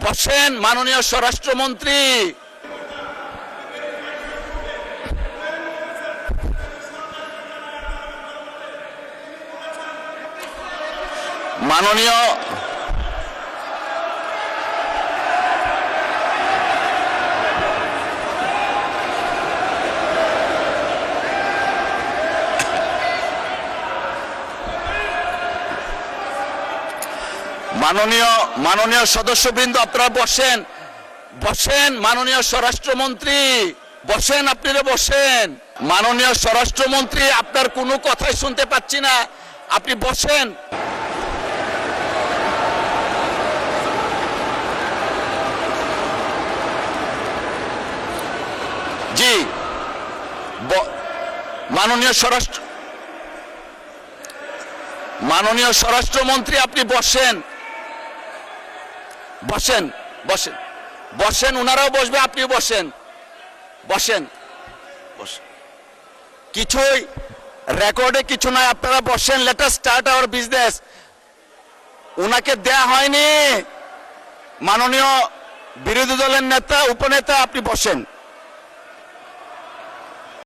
বসেন মাননীয় স্বরাষ্ট্রমন্ত্রী। মাননীয় মাননীয় সদস্যবৃন্দ, আপনারা বসেন বসেন। মাননীয় স্বরাষ্ট্রমন্ত্রী বসেন, আপনারা বসেন। মাননীয় স্বরাষ্ট্রমন্ত্রী, আপনার কোনো কথাই শুনতে পাচ্ছি না, আপনি বসেন। জি, মাননীয় স্বরাষ্ট্রমন্ত্রী, আপনি বসেন বসেন বসেন বসেন। ওনারাও বসবে, আপনি বসেন বসেন বসেন। কিছুই রেকর্ডে কিছু নাই, আপনারা বসেন। Let us start our business. ওনাকে দেয়া হয়নি। মাননীয় বিরোধী দলের নেতা, উপনেতা, আপনি বসেন।